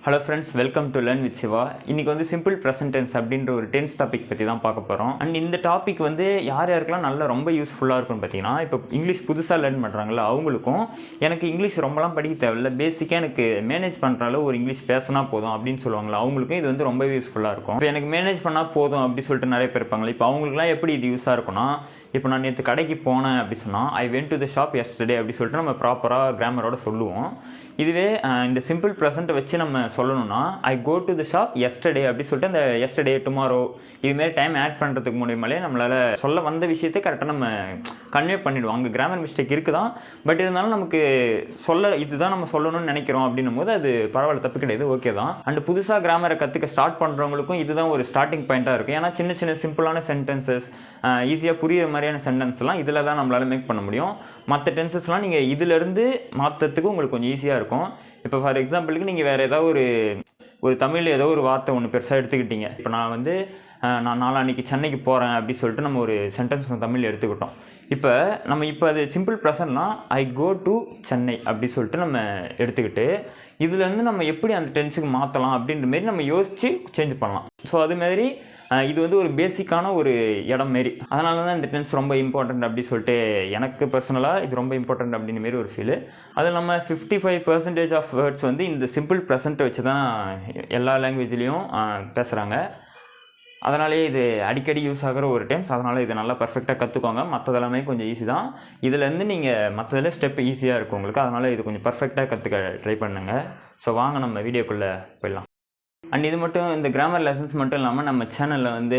Hello friends, welcome to learn with Shiva. இன்றைக்கி வந்து simple present tense அப்படின்ற ஒரு டென்ஸ் டாபிக் பற்றி தான் பார்க்க போகிறோம். அண்ட் இந்த டாபிக் வந்து யாருக்கெல்லாம் நல்லா ரொம்ப யூஸ்ஃபுல்லாக இருக்கும்னு பார்த்தீங்கன்னா, இப்போ இங்கிலீஷ் புதுசாக லேர்ன் பண்ணுறாங்களோ அவங்களுக்கும், எனக்கு இங்கிலீஷ் ரொம்பலாம் படிக்க தேவையில்லை, பேசிக்காக எனக்கு மேனேஜ் பண்ணுற அளவு ஒரு இங்கிலீஷ் பேசினா போதும் அப்படின்னு சொல்லுவாங்களா, அவங்களுக்கும் இது வந்து ரொம்ப யூஸ்ஃபுல்லாக இருக்கும். இப்போ எனக்கு மேனேஜ் பண்ணால் போதும் அப்படி சொல்லிட்டு நிறைய பேர் இருப்பாங்களே, இப்போ அவங்களுக்குலாம் எப்படி இது யூஸாக இருக்கும்னா, இப்போ நான் நேற்று கடைக்கு போனேன் அப்படி சொன்னால் I went to the shop yesterday அப்படி சொல்லிட்டு நம்ம ப்ராப்பராக கிராமரோட சொல்லுவோம். இதுவே இந்த சிம்பிள் ப்ரெசென்ட்டை வச்சு நம்ம சொல்லணும்னா I go to the shop yesterday அப்படி சொல்லிட்டு அந்த எஸ்டர்டே டுமாரோ இதுமாரி டைம் ஆட் பண்ணுறதுக்கு மூலியமாலே நம்மளால் சொல்ல வந்த விஷயத்தை கரெக்டாக நம்ம கன்வே பண்ணிவிடுவோம். அங்கே கிராமர் மிஸ்டேக் இருக்குதான், பட் இருந்தாலும் நமக்கு இதுதான் நம்ம சொல்லணும்னு நினைக்கிறோம் அப்படின்னும் போது அது பரவாயில்ல, தப்பு கிடையாது, ஓகே தான். அண்ட் புதுசாக கிராமரை கற்றுக்க ஸ்டார்ட் பண்ணுறவங்களுக்கும் இதுதான் ஒரு ஸ்டார்டிங் பாயிண்ட்டாக இருக்கும். ஏன்னா சின்ன சின்ன சிம்பிளான சென்டென்சஸ், ஈஸியாக புரியுற மாதிரியான சென்டென்ஸ்லாம் இதில் தான் நம்மளால் மேக் பண்ண முடியும். மற்ற டென்சஸ்லாம் நீங்கள் இதிலேருந்து மாற்றுறதுக்கு உங்களுக்கு கொஞ்சம் ஈஸியாக இருக்கும். இப்போ ஃபார் எக்ஸாம்பிளுக்கு நீங்கள் வேறு ஏதாவது ஒரு தமிழில் ஏதோ ஒரு வார்த்தை ஒன்று பெருசாக எடுத்துக்கிட்டீங்க. இப்போ நான் நாளான்னைக்கு சென்னைக்கு போகிறேன் அப்படி சொல்லிட்டு நம்ம ஒரு சென்டென்ஸ் தமிழில் எடுத்துக்கிட்டோம். இப்போ அது சிம்பிள் ப்ரெசன்ட்னா ஐ கோ டு சென்னை அப்படி சொல்லிட்டு நம்ம எடுத்துக்கிட்டு இதுலேருந்து நம்ம எப்படி அந்த டென்ஸுக்கு மாற்றலாம் அப்படின்ற மாரி நம்ம யோசித்து சேஞ்ச் பண்ணலாம். ஸோ அதுமாரி இது வந்து ஒரு பேசிக்கான ஒரு இடம் மாரி. அதனால தான் இந்த டென்ஸ் ரொம்ப இம்பார்ட்டண்ட் அப்படி சொல்லிட்டு எனக்கு பர்சனலாக இது ரொம்ப இம்பார்ட்டண்ட் அப்படின்ற மாரி ஒரு ஃபீல். அது நம்ம 55% ஆஃப் வேர்ட்ஸ் வந்து இந்த சிம்பிள் ப்ரெசென்ட்டை வச்சு தான் எல்லா லாங்குவேஜ்லேயும் பேசுகிறாங்க. அதனாலே இது அடிக்கடி யூஸ் ஆகிற ஒரு டென்ஸ். அதனால் இதை நல்லா பர்ஃபெக்டாக கற்றுக்கோங்க. மற்றதெல்லாமே கொஞ்சம் ஈஸி தான். இதுலேருந்து நீங்கள் மற்றதில் ஸ்டெப் ஈஸியாக இருக்கும் உங்களுக்கு. அதனால் இது கொஞ்சம் பர்ஃபெக்டாக கற்றுக்க ட்ரை பண்ணுங்கள். ஸோ வாங்க நம்ம வீடியோக்குள்ளே போயிடலாம். அண்ட் இது மட்டும் இந்த கிராமர் லெசன்ஸ் மட்டும் இல்லாமல் நம்ம சேனலில் வந்து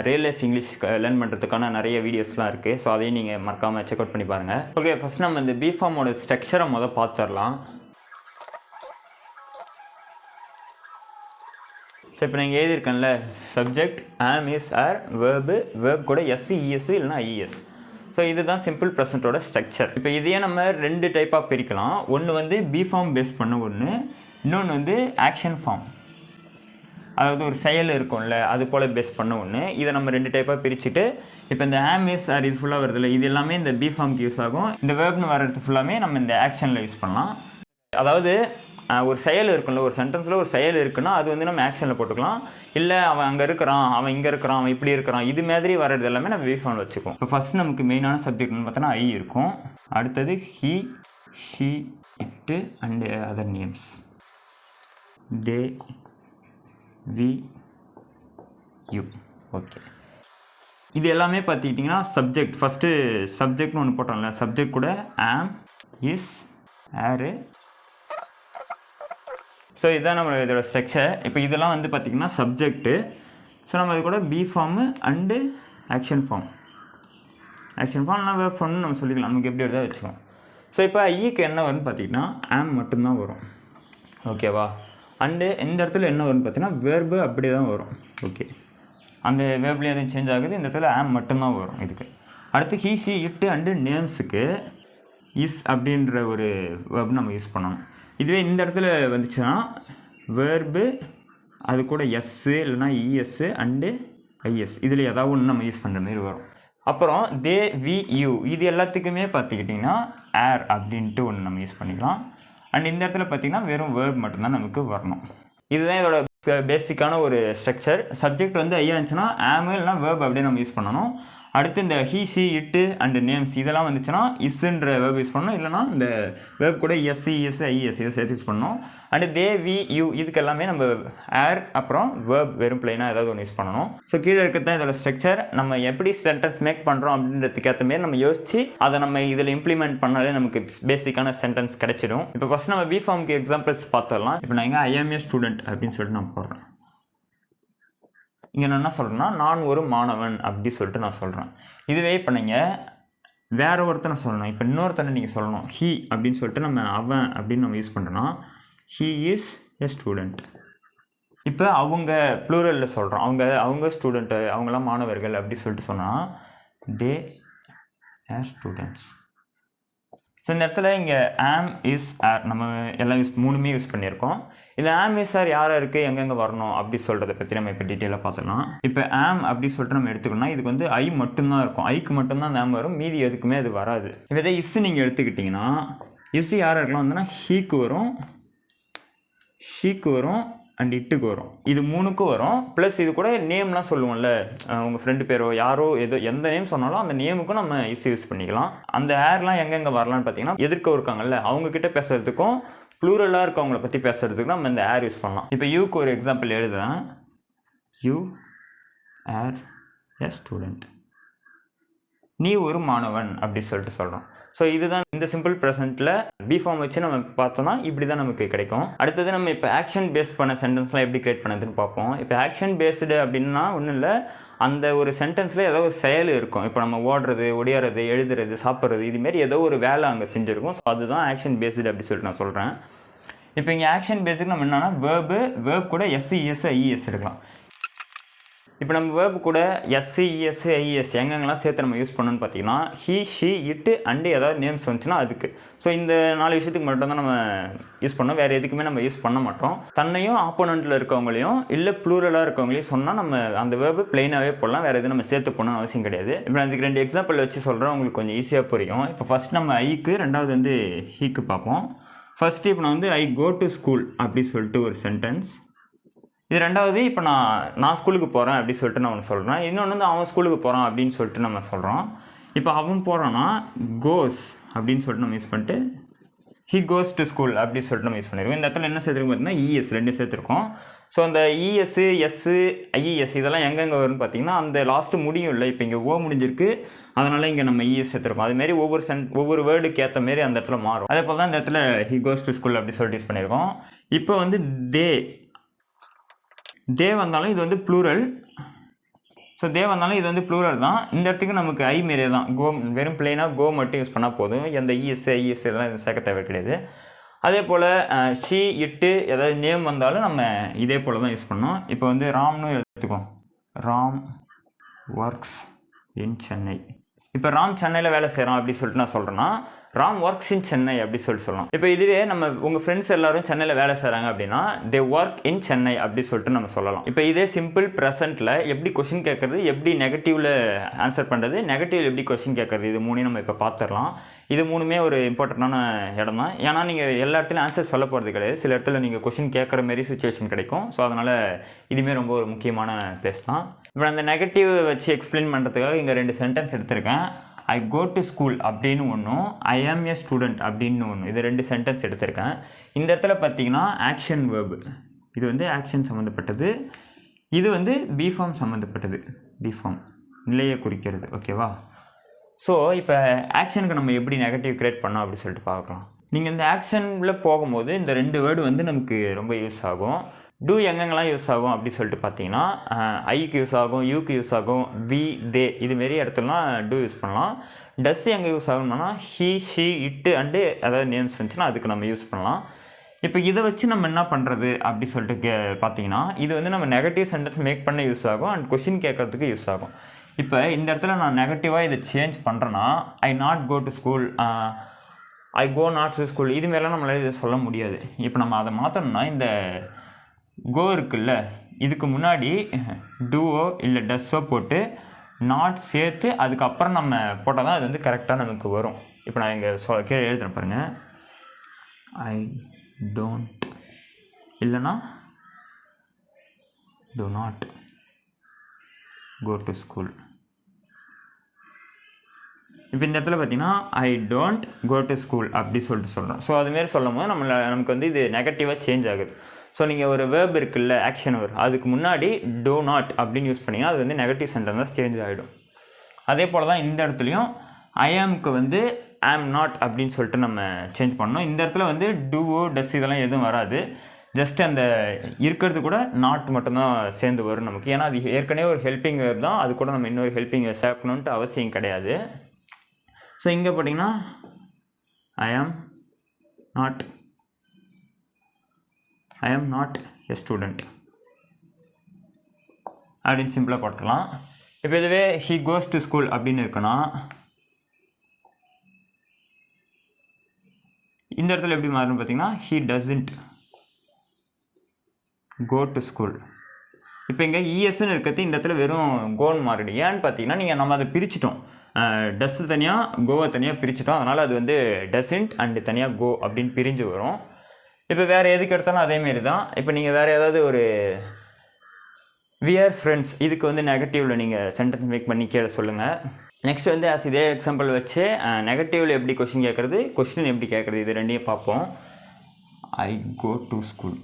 ரியல் லைஃப் இங்கிலீஷ் லேர்ன் பண்ணுறதுக்கான நிறைய வீடியோஸ்லாம் இருக்குது. ஸோ அதையும் நீங்கள் மறக்காமல் செக் அவுட் பண்ணி பாருங்கள். ஓகே, ஃபஸ்ட் நம்ம இந்த பிஃபார்மோட ஸ்ட்ரக்சரை பார்த்துடலாம். ஸோ இப்போ நீங்கள் எழுதியிருக்கேன்ல, subject am is are verb கூட எஸ்சி இஎஸ் இல்லைனா ஐஎஸ். ஸோ இதுதான் சிம்பிள் ப்ரெசென்ட்டோட ஸ்ட்ரக்சர். இப்போ இதையே நம்ம 2 டைப்பாக பிரிக்கலாம். ஒன்று வந்து பி ஃபார்ம் பேஸ் பண்ண ஒன்று, இன்னொன்று வந்து ஆக்ஷன் ஃபார்ம், அதாவது ஒரு செயல் இருக்கும்ல அது போல் பேஸ் பண்ண ஒன்று. இதை நம்ம 2 டைப்பாக பிரிச்சுட்டு இப்போ இந்த ஆம் இஸ் ஆர் இது ஃபுல்லாக வருதில்ல, இது எல்லாமே இந்த பி ஃபார்முக்கு யூஸ் ஆகும். இந்த வேர்ப்னு வர்றது ஃபுல்லாமே நம்ம இந்த ஆக்ஷனில் யூஸ் பண்ணலாம். அதாவது ஒரு செயல் இருக்குல்ல, ஒரு சென்டென்ஸில் ஒரு செயல் இருக்குன்னா அது வந்து நம்ம ஆக்ஷனில் போட்டுக்கலாம். இல்லை அவன் அங்கே இருக்கிறான், அவன் இங்கே இருக்கிறான், அவன் இப்படி இருக்கிறான், இது மாதிரி வர்றது எல்லாமே நம்ம பி ஃபார்மில் வச்சுக்கோம். இப்போ ஃபஸ்ட் நமக்கு மெயினான சப்ஜெக்ட்னு பார்த்தோன்னா ஐ இருக்கும். அடுத்தது he, she, it and other names, they, we, you. Okay, இது எல்லாமே பார்த்துக்கிட்டிங்கன்னா சப்ஜெக்ட். ஃபஸ்ட்டு சப்ஜெக்ட்னு ஒன்று போட்டோம்ல, சப்ஜெக்ட் கூட ஆம், இஸ், ஆரு. ஸோ இதுதான் நம்ம இதோட ஸ்ட்ரக்சர். இப்போ இதெல்லாம் வந்து பார்த்திங்கன்னா சப்ஜெக்ட்டு. ஸோ நம்ம இது கூட be form and action form இல்லைனா வேர்ப் ஃபார்ம்னு நம்ம சொல்லிக்கலாம், நமக்கு எப்படி வருதோ வச்சுக்கோம். ஸோ இப்போ ஐக்கு என்ன வரும்னு பார்த்திங்கன்னா ஆம் மட்டும்தான் வரும், ஓகேவா. அண்டு இந்த இடத்துல என்ன வரும்னு பார்த்தீங்கன்னா வேர்பு அப்படியே தான் வரும். ஓகே, அந்த வேர்ப்லேயே எதுவும் சேஞ்ச் ஆகுது, இந்த இடத்துல ஆம் மட்டும்தான் வரும் இதுக்கு. அடுத்து ஹீ, ஷி, இட்டு அண்டு நேம்ஸுக்கு இஸ் அப்படின்ற ஒரு வேர்பு நம்ம யூஸ் பண்ணணும். இதுவே இந்த இடத்துல வந்துச்சுன்னா வேர்பு அது கூட எஸ்ஸு இல்லைனா இஎஸ்ஸு அண்டு ஐஎஸ் இதில் ஏதாவது ஒன்று நம்ம யூஸ் பண்ணுற மாரி வரும். அப்புறம் தே, வி, யூ இது எல்லாத்துக்குமே பார்த்துக்கிட்டிங்கன்னா ஏர் அப்படின்ட்டு ஒன்று நம்ம யூஸ் பண்ணிக்கலாம். அண்ட் இந்த இடத்துல பார்த்திங்கன்னா வெறும் வேர்ப் மட்டும்தான் நமக்கு வரணும். இதுதான் இதோட பேசிக்கான ஒரு ஸ்ட்ரக்சர். சப்ஜெக்ட் வந்து ஐயா இருந்துச்சுன்னா ஆம் இல்லைனா வேர்ப் அப்படியே நம்ம யூஸ் பண்ணணும். அடுத்து இந்த ஹீ, ஷி, இட்டு அண்டு நேம்ஸ் இதெல்லாம் வந்துச்சுன்னா இஸ்ன்ற வேர்ப் யூஸ் பண்ணணும், இல்லைனா இந்த வேர்ப் கூட எஸ்சி, இஎஸ், ஐஎஸ் இதை சேர்த்து யூஸ் பண்ணணும். அண்டு தே, வி, யூ இதுக்கு எல்லாமே நம்ம ஏர் அப்புறம் வேர்ப் வெறும் பிளைனாக ஏதாவது ஒன்று யூஸ் பண்ணணும். ஸோ கீழே இருக்கிறது தான் இதோட ஸ்ட்ரக்சர். நம்ம எப்படி சென்டென்ஸ் மேக் பண்ணுறோம் அப்படின்றதுக்கு ஏற்ற மாரி நம்ம யோசிச்சு அதை நம்ம இதில் இம்ப்ளிமெண்ட் பண்ணாலே நமக்கு பேசிக்கான சென்டென்ஸ் கிடைச்சிடும். இப்போ ஃபஸ்ட் நம்ம பி ஃபார்முக்கு எக்ஸாம்பிள்ஸ் பார்த்துடலாம். இப்போ நான் இங்கே ஐ ஆம் ஏ ஸ்டூடெண்ட் அப்படின்னு சொல்லிட்டு நான் போடுறேன். இங்கே நான் என்ன சொல்கிறேன்னா நான் ஒரு மாணவன் அப்படி சொல்லிட்டு நான் சொல்கிறேன். இதுவே இப்போ நீங்கள் வேறு ஒருத்தனை சொல்லணும், இப்போ இன்னொருத்தனை நீங்கள் சொல்லணும். ஹீ அப்படின்னு சொல்லிட்டு நம்ம அவன் அப்படின்னு நம்ம யூஸ் பண்ணுறோன்னா ஹீ இஸ் எ ஸ்டூடெண்ட். இப்போ அவங்க ப்ளூரலில் சொல்கிறோம், அவங்க ஸ்டூடெண்ட்டு, அவங்களாம் மாணவர்கள் அப்படி சொல்லிட்டு சொன்னால் தே ஆர் ஸ்டூடெண்ட்ஸ். ஸோ இந்த இடத்துல இங்கே ஆம், இஸ், ஆர் நம்ம எல்லாம் மூணுமே யூஸ் பண்ணியிருக்கோம். இந்த ஆம், இஸ், ஆர் யாராக இருக்குது, எங்கெங்கே வரணும் அப்படி சொல்கிறத பற்றி நம்ம இப்போ டீட்டெயிலாக பார்த்துக்கலாம். இப்போ ஆம் அப்படி சொல்லிட்டு நம்ம எடுத்துக்கணும்னா இதுக்கு வந்து ஐ மட்டும்தான் இருக்கும், ஐக்கு மட்டும்தான் ஆம் வரும், மீதி எதுக்குமே அது வராது. இதே இஸ் நீங்கள் எடுத்துக்கிட்டிங்கன்னா இஸ் யாராக இருக்கலாம் வந்துன்னா ஹீக்கு வரும், ஷீக்கு வரும் அண்ட் இட்டுக்கு வரும். இது 3க்கும் வரும். ப்ளஸ் இது கூட நேம்லாம் சொல்லுவோம்ல, உங்கள் ஃப்ரெண்டு பேரோ யாரோ ஏதோ எந்த நேம் சொன்னாலும் அந்த நேமுக்கும் நம்ம யூஸ் பண்ணிக்கலாம். அந்த ஏர்லாம் எங்கெங்கே வரலான்னு பார்த்தீங்கன்னா, எதிர்க்க இருக்காங்கல்ல அவங்கக்கிட்ட பேசுகிறதுக்கும் ப்ளூரலாக இருக்கவங்கள பற்றி பேசுகிறதுக்கு நம்ம இந்த ஏர் யூஸ் பண்ணலாம். இப்போ யூக்கு ஒரு எக்ஸாம்பிள் எழுதுகிறேன். You are a student. நீ ஒரு மாணவன் அப்படி சொல்லிட்டு சொல்கிறோம். ஸோ இதுதான் இந்த சிம்பிள் ப்ரெசென்ட்டில் பி ஃபார்ம் வச்சு நம்ம பார்த்தோம்னா இப்படி தான் நமக்கு கிடைக்கும். அடுத்தது நம்ம இப்போ ஆக்ஷன் பேஸ் பண்ண சென்டென்ஸ்லாம் எப்படி கிரியேட் பண்ணதுன்னு பார்ப்போம். இப்போ ஆக்ஷன் பேஸ்டு அப்படின்னா ஒன்றும் இல்லை, அந்த ஒரு சென்டென்ஸில் ஏதோ ஒரு செயல் இருக்கும். இப்போ நம்ம ஓடுறது, ஒடியாறது, எழுதுறது, சாப்பிட்றது, இதுமாரி ஏதோ ஒரு வேலை அங்கே செஞ்சுருக்கும். ஸோ அதுதான் ஆக்ஷன் பேஸ்டு அப்படி சொல்லிட்டு நான் சொல்கிறேன். இப்போ இங்கே ஆக்ஷன் பேஸுக்கு நம்ம என்னென்னா வேர்ப் கூட எஸ்இஎஸ் ஐஇஎஸ் எடுக்கலாம். இப்போ நம்ம வேர்பு கூட எஸ்இஎஸ் ஐஇஎஸ் எங்கெங்கெல்லாம் சேர்த்து நம்ம யூஸ் பண்ணணும்னு பார்த்தீங்கன்னா, ஹி ஷி இட்டு அண்டு ஏதாவது நேம்ஸ் வந்துச்சுன்னா அதுக்கு. ஸோ இந்த 4 விஷயத்துக்கு மட்டும் தான் நம்ம யூஸ் பண்ணோம், வேறு எதுக்குமே நம்ம யூஸ் பண்ண மாட்டோம். தன்னையும் ஆப்போனண்ட்டில் இருக்கவங்களையும் இல்லை ப்ளூரலாக இருக்கவங்களையும் சொன்னால் நம்ம அந்த வேர்பு பிளெயினாகவே போடலாம், வேறு எதுவும் நம்ம சேர்த்து போகணும்னு அவசியம் கிடையாது. இப்போ நான் இதுக்கு 2 எக்ஸாம்பிள் வச்சு சொல்கிறேன், உங்களுக்கு கொஞ்சம் ஈஸியாக புரியும். இப்போ ஃபஸ்ட் நம்ம ஐக்கு, ரெண்டாவது வந்து ஹீக்கு பார்ப்போம். ஃபஸ்ட்டு இப்போ நான் வந்து ஐ கோ டு ஸ்கூல் அப்படி சொல்லிட்டு ஒரு சென்டென்ஸ். இது ரெண்டாவது, இப்போ நான் ஸ்கூலுக்கு போகிறேன் அப்படி சொல்லிட்டு நான் ஒன்று சொல்கிறேன். இன்னொன்று வந்து அவன் ஸ்கூலுக்கு போகிறான் அப்படின்னு சொல்லிட்டு நம்ம சொல்கிறோம். இப்போ அவன் போகிறான்னா கோஸ் அப்படின்னு சொல்லிட்டு நம்ம யூஸ் பண்ணிட்டு ஹி கோஸ் டு ஸ்கூல் அப்படின்னு சொல்லிட்டு நம்ம யூஸ் பண்ணியிருக்கோம். இந்த இடத்துல என்ன சேர்த்துருக்கோம் பார்த்தீங்கன்னா, இஎஸ் 2 சேர்த்துருக்கோம். ஸோ அந்த இஎஸ்ஸு எஸ்ஸு ஐஇஎஸ் இதெல்லாம் எங்கெங்கே வரும்னு பார்த்தீங்கன்னா, அந்த லாஸ்ட்டு முடியும் இல்லை, இப்போ இங்கே ஓ முடிஞ்சிருக்கு, அதனால் இங்கே நம்ம இஎஸ் சேர்த்துருக்கோம். அதுமாரி ஒவ்வொரு வேர்டுக்கு ஏற்ற மாரி அந்த இடத்துல மாறும். அதே போல் தான் இந்த இடத்துல ஹி கோஸ் டு ஸ்கூல் அப்படி சொல்லிட்டு யூஸ் பண்ணியிருக்கோம். இப்போ வந்து தே வந்தாலும் இது வந்து ப்ளூரல். ஸோ தே வந்தாலும் இது வந்து ப்ளூரல் தான். இந்த இடத்துக்கு நமக்கு ஐ மாரியே தான், கோ வெறும் பிளெயினாக கோ மட்டும் யூஸ் பண்ணால் போதும், எந்த இஎஸ் ஐஎஸ் இதெல்லாம் இது சேர்க்க தேவை கிடையாது. அதே போல் ஷி இட்டு ஏதாவது நேம் வந்தாலும் நம்ம இதே போல் தான் யூஸ் பண்ணோம். இப்போ வந்து ராம்னு எடுத்துக்கோம். Ram works in Chennai. இப்போ ராம் சென்னையில் வேலை செய்கிறான் அப்படி சொல்லிட்டு நான் சொல்கிறேன்னா, ராம் ஒர்க்ஸ் இன் சென்னை அப்படி சொல்லலாம். இப்போ இதுவே நம்ம உங்கள் ஃப்ரெண்ட்ஸ் எல்லாரும் சென்னையில் வேலை செய்கிறாங்க அப்படின்னா, தே ஒர்க் இன் சென்னை அப்படி சொல்லிட்டு நம்ம சொல்லலாம். இப்போ இதே சிம்பிள் ப்ரெசென்ட்டில் எப்படி கொஷின் கேட்குறது, எப்படி நெகட்டிவில் ஆன்சர் பண்ணுறது, நெகட்டிவ் எப்படி கொஷின் கேட்குறது, இது 3 நம்ம இப்போ பார்த்துடலாம். இது 3மே ஒரு இம்பார்ட்டண்டான இடம் தான். ஏன்னா நீங்கள் எல்லா இடத்துலையும் ஆன்சர் சொல்ல போகிறது கிடையாது, சில இடத்துல நீங்கள் கொஷின் கேட்குற மாரி சுச்சுவேஷன் கிடைக்கும். ஸோ அதனால் இதுவுமே ரொம்ப ஒரு முக்கியமான பிளேஸ் தான். இப்போ அந்த நெகட்டிவ் வச்சு எக்ஸ்பிளைன் பண்ணுறதுக்காக இங்கே 2 சென்டென்ஸ் எடுத்திருக்கேன். ஐ கோ டு ஸ்கூல் அப்படின்னு ஒன்றும், ஐ ஆம் ஏ ஸ்டூடெண்ட் அப்படின்னு ஒன்று, இது 2 சென்டென்ஸ் எடுத்திருக்கேன். இந்த இடத்துல பார்த்தீங்கன்னா ஆக்ஷன் வேர்பு, இது வந்து ஆக்ஷன் சம்மந்தப்பட்டது, இது வந்து பி ஃபார்ம் சம்மந்தப்பட்டது. பி ஃபார்ம் நிலையை குறிக்கிறது, ஓகேவா? ஸோ இப்போ ஆக்ஷனுக்கு நம்ம எப்படி நெகட்டிவ் கிரியேட் பண்ணோம் அப்படின்னு சொல்லிட்டு பார்க்கலாம். நீங்கள் இந்த ஆக்ஷனில் போகும்போது இந்த 2 வேர்டு வந்து நமக்கு ரொம்ப யூஸ் ஆகும். டூ எங்கெங்கெல்லாம் யூஸ் ஆகும் அப்படி சொல்லிட்டு பார்த்தீங்கன்னா, ஐக்கு யூஸ் ஆகும், யூக்கு யூஸ் ஆகும், வி தே இதுமாரி இடத்துலலாம் டூ யூஸ் பண்ணலாம். டஸ் எங்கே யூஸ் ஆகும்னா, ஹி ஷி இட்டு அண்டு அதாவது நேம்ஸ் இருந்துச்சுன்னா அதுக்கு நம்ம யூஸ் பண்ணலாம். இப்போ இதை வச்சு நம்ம என்ன பண்ணுறது அப்படி சொல்லிட்டு பார்த்தீங்கன்னா, இது வந்து நம்ம நெகட்டிவ் சென்டென்ஸ் மேக் பண்ண யூஸ் ஆகும் அண்ட் கொஷின் கேட்குறதுக்கு யூஸ் ஆகும். இப்போ இந்த இடத்துல நான் நெகட்டிவாக இதை சேஞ்ச் பண்ணுறேன்னா, I not go to school, I go not to school, இதுமாரிலாம் நம்மளால் இதை சொல்ல முடியாது. இப்போ நம்ம அதை மாற்றணும்னா, இந்த கோ இருக்குல்ல, இதுக்கு முன்னாடி டூவோ இல்லை டஸ்ஸோ போட்டு நாட் சேர்த்து அதுக்கப்புறம் நம்ம போட்டால் தான் அது வந்து கரெக்டாக நமக்கு வரும். இப்போ நான் இங்கே கீழே எழுதுறேன் பாருங்கள். ஐ டோன்ட் இல்லைனா do not go to school. இப்போ இந்த இடத்துல பார்த்தீங்கன்னா I don't go to school அப்படி சொல்லிட்டு சொல்கிறோம். ஸோ அதுமாரி சொல்லும் போது நமக்கு வந்து இது நெகட்டிவாக சேஞ்ச் ஆகுது. ஸோ நீங்கள் ஒரு வேர்ப் இருக்குல்ல, ஆக்ஷன் வேர்ப், அதுக்கு முன்னாடி டோ நாட் அப்படின்னு யூஸ் பண்ணிங்கன்னா அது வந்து நெகட்டிவ் சென்டென்ஸாக சேஞ்ச் ஆகிடும். அதே போல் தான் இந்த இடத்துலையும் ஐ ஆம்க்கு வந்து ஆம் நாட் அப்படின்னு சொல்லிட்டு நம்ம சேஞ்ச் பண்ணோம். இந்த இடத்துல வந்து டூவோ டஸ் இதெல்லாம் எதுவும் வராது, ஜஸ்ட் அந்த இருக்கிறது கூட நாட் மட்டும்தான் சேர்ந்து வரும் நமக்கு. ஏன்னா அது ஏற்கனவே ஒரு ஹெல்பிங் வேர்ப் தான், அது கூட நம்ம இன்னொரு ஹெல்பிங் வேர்ப் சேர்க்கணுன்ட்டு அவசியம் கிடையாது. ஸோ இங்கே பார்த்தீங்கன்னா ஐ ஆம் நாட் எ ஸ்டூடெண்ட் அப்படின்னு சிம்பிளாக போட்டுடலாம். இப்போ இதுவே ஹி கோஸ் டு ஸ்கூல் அப்படின்னு இருக்குன்னா, இந்த இடத்துல எப்படி மாறும்னு பார்த்தீங்கன்னா he doesn't go to school. இப்போ இங்கே இஎஸ்ன்னு இருக்கிறது இந்த இடத்துல வெறும் கோன்னு மாறிடும். ஏன்னு பார்த்தீங்கன்னா நம்ம அதை பிரிச்சிட்டோம், டஸ்ஸு தனியாக கோவை தனியாக பிரிச்சிட்டோம். அதனால் அது வந்து டசன்ட் அண்டு தனியாக கோ அப்படின்னு பிரிஞ்சு வரும். இப்போ வேறு எதுக்கு எடுத்தாலும் அதேமாரி தான். இப்போ நீங்கள் வேறு ஏதாவது ஒரு we are friends இதுக்கு வந்து நெகட்டிவில் நீங்கள் சென்டென்ஸ் மேக் பண்ணி கீழே சொல்லுங்கள். நெக்ஸ்ட் வந்து இதே எக்ஸாம்பிள் வச்சு நெகட்டிவில் எப்படி கொஸ்டின் கேட்குறது, கொஸ்டின் எப்படி கேட்குறது, இது ரெண்டையும் பார்ப்போம். ஐ கோ டு ஸ்கூல்.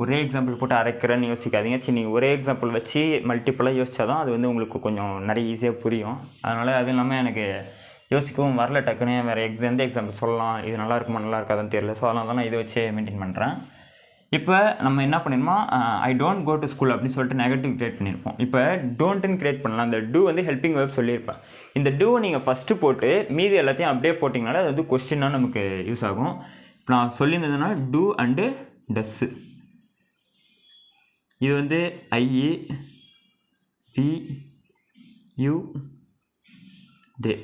ஒரே எக்ஸாம்பிள் போட்டு அரைக்கிறேன்னு யோசிக்காதீங்க. சரி, நீங்கள் ஒரே எக்ஸாம்பிள் வச்சு மல்டிப்புளாக யோசிச்சா தான் அது வந்து உங்களுக்கு கொஞ்சம் நிறைய ஈஸியாக புரியும். அதனால் அது இல்லாமல் எனக்கு யோசிக்கவும் வரல டக்குன்னு வேறு எந்த எக்ஸாம்பிள் சொல்லலாம், இது நல்லா இருக்குமா நல்லா இருக்காதுன்னு தெரியல. ஸோ அதனால தான் நான் இதை வச்சு மெயின்டைன் பண்ணுறேன். இப்போ நம்ம என்ன பண்ணிருமோ I don't go to school அப்படின்னு சொல்லிட்டு நெகட்டிவ் க்ரியேட் பண்ணியிருப்போம். இப்போ டோன்ட்டுன்னு க்ரியேட் பண்ணலாம். அந்த டூ வந்து ஹெல்பிங் வேர்ப் சொல்லியிருப்பேன். இந்த டூவை நீங்கள் ஃபஸ்ட்டு போட்டு மீதி எல்லாத்தையும் அப்படியே போட்டிங்கனால அது வந்து கொஸ்டினாக நமக்கு யூஸ் ஆகும். இப்போ நான் சொல்லியிருந்ததுன்னா டூ அண்டு டஸ்ஸு. இது வந்து I we you they.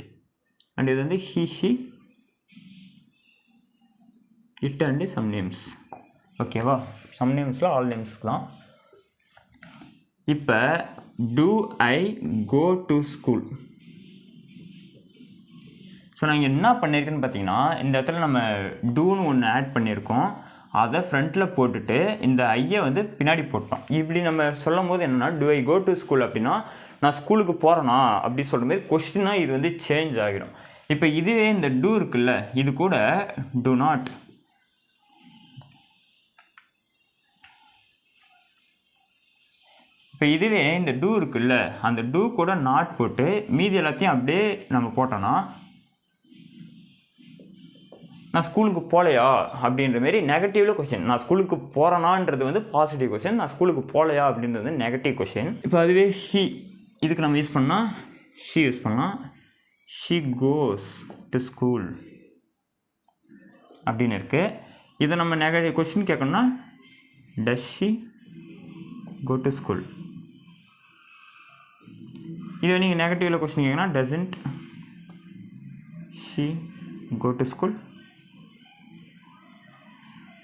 And இது வந்து he she it and some names. ஓகேவா? சம் நேம்ஸில் ஆல் நேம்ஸ்க்கு தான். இப்போ do I go to school. So நான் என்ன பண்ணியிருக்கேன்னு பார்த்தீங்கன்னா, இந்த இடத்துல நம்ம டூன்னு ஒன்று ஆட் பண்ணியிருக்கோம். அதை ஃப்ரண்ட்டில் போட்டுட்டு இந்த ஐயை வந்து பின்னாடி போட்டோம். இப்படி நம்ம சொல்லும் போது என்னென்னா, do I go to school அப்படின்னா நான் ஸ்கூலுக்கு போகிறேனா அப்படி சொல்கிற மாதிரி கொஸ்டினாக இது வந்து சேஞ்ச் ஆகிடும். இப்போ இதுவே இந்த டூ இருக்குல்ல, இது கூட டு நாட், இப்போ இதுவே இந்த டூ இருக்குல்ல, அந்த டூ கூட நாட் போட்டு மீதி எல்லாத்தையும் அப்படியே நம்ம போட்டோன்னா நான் ஸ்கூலுக்கு போகலையா அப்படின்ற மாரி நெகட்டிவில் கொஸ்டின். நான் ஸ்கூலுக்கு போகிறேனான்றது வந்து பாசிட்டிவ் கொஸ்டின், நான் ஸ்கூலுக்கு போகலையா அப்படின்றது வந்து நெகட்டிவ் கொஸ்டின். இப்போ அதுவே ஹி, இதுக்கு நம்ம யூஸ் பண்ணால் ஷி யூஸ் பண்ணலாம். ஷி கோஸ் டு ஸ்கூல் அப்படின்னு இருக்குது. இதை நம்ம நெகட்டிவ் கொஸ்டின் கேட்கணும்னா does she go to school. இது நீங்கள் நெகட்டிவில் கொஸ்டின் கேட்கணும்னா doesn't she go to school.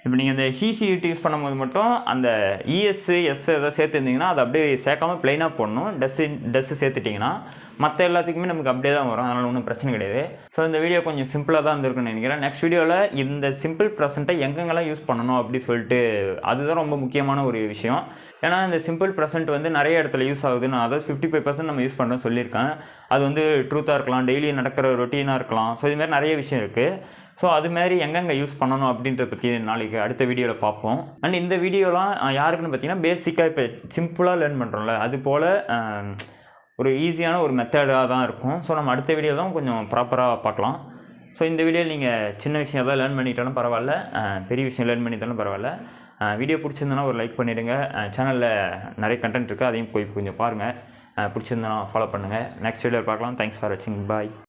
இப்போ நீங்கள் இந்த ஹீசி யூஸ் பண்ணும்போது மட்டும் அந்த இஎஸ்ஸு எஸ் எதாவது சேர்த்துருந்தீங்கன்னா அதை அப்படியே சேர்க்காமல் ப்ளைனாக போடணும். டஸ்ஸு சேர்த்துட்டிங்கன்னா மற்ற எல்லாத்துக்குமே நமக்கு அப்படியே தான் வரும். அதனால் ஒன்றும் பிரச்சனை கிடையாது. ஸோ இந்த வீடியோ கொஞ்சம் சிம்பிளாக தான் இருந்திருக்குன்னு நினைக்கிறேன். நெக்ஸ்ட் வீடியோவில் இந்த சிம்பிள் ப்ரெசென்ட்டை எங்கெங்கெல்லாம் யூஸ் பண்ணணும் அப்படி சொல்லிட்டு அதுதான் ரொம்ப முக்கியமான ஒரு விஷயம். ஏன்னா இந்த சிம்பிள் ப்ரெசென்ட் வந்து நிறைய இடத்துல யூஸ் ஆகுது. நான் அதாவது 55% நம்ம யூஸ் பண்ணுறோம் சொல்லியிருக்கேன். அது வந்து ட்ரூத்தாக இருக்கலாம், டெய்லி நடக்கிற ரொட்டீனாக இருக்கலாம். ஸோ இதுமாதிரி நிறைய விஷயம் இருக்குது. ஸோ அதுமாதிரி எங்கெங்கே யூஸ் பண்ணணும் அப்படின்றத பற்றி நாளைக்கு அடுத்த வீடியோவில் பார்ப்போம். அண்ட் இந்த வீடியோலாம் யாருக்குன்னு பார்த்தீங்கன்னா பேசிக்காக இப்போ சிம்பிளாக லேர்ன் பண்ணுறோம்ல, அது போல் ஒரு ஈஸியான ஒரு மெத்தடாக தான் இருக்கும். ஸோ நம்ம அடுத்த வீடியோ தான் கொஞ்சம் ப்ராப்பராக பார்க்கலாம். ஸோ இந்த வீடியோவில் நீங்கள் சின்ன விஷயம் தான் லேர்ன் பண்ணிட்டாலும் பரவாயில்ல, பெரிய விஷயம் லேர்ன் பண்ணிட்டாலும் பரவாயில்ல. வீடியோ பிடிச்சிருந்தனா ஒரு லைக் பண்ணிவிடுங்க. சேனலில் நிறைய கண்டென்ட் இருக்குது, அதையும் போய் கொஞ்சம் பாருங்கள். பிடிச்சிருந்தனா ஃபாலோ பண்ணுங்கள். நெக்ஸ்ட் வீடியோவில் பார்க்கலாம். தேங்க்ஸ் ஃபார் வாட்சிங். பாய்.